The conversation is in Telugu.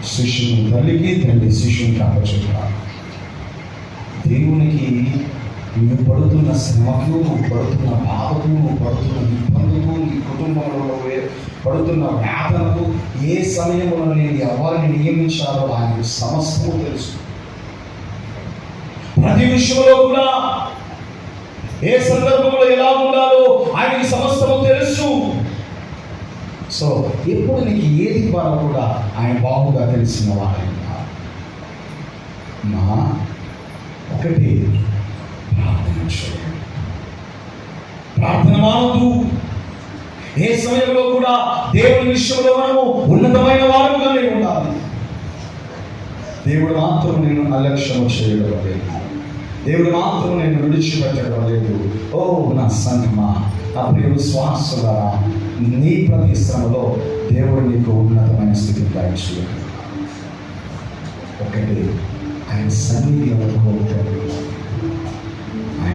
శిష్యుని తల్లికి, తండ్రి శిష్యునికి అప్పచెప్పారు. దేవునికి నువ్వు పడుతున్న శ్రమకు, నువ్వు పడుతున్న బాధకు, నువ్వు పడుతున్న ఇబ్బందుకు, నీ కుటుంబంలో పడుతున్న వేదనకు ఏ సమయంలో నేను ఎవరిని నియమించాలో ఆయనకు సమస్తము తెలుసు. ప్రతి విషయంలో కూడా ఏ సందర్భంలో ఎలా ఉండాలో ఆయనకి సమస్తము తెలుసు. సో ఎప్పుడు నీకు ఏది ఇవ్వాలో కూడా ఆయన బాగుగా తెలిసిన వాడు. మా ఒకటి ప్రార్థన చేయండి. ప్రార్థన మానదు. ఏ సమయంలో కూడా దేవుని విషయంలో మనము ఉన్నతమైన వారుగానే ఉండాలి. దేవుడు మాత్రం నేను అలక్ష్యం చేయడం లేదు. దేవుడు మాత్రం నేను విడిచిపెట్టడం లేదు. ఓ నా సంఘమా, నా ప్రియ విశ్వాసులా, నీ ప్రతి శ్రమలో దేవుడు నీకు ఉన్నతమైన స్థితిని దయచేయగలడు. ఒకటి ఆయన సన్నిధి వరకు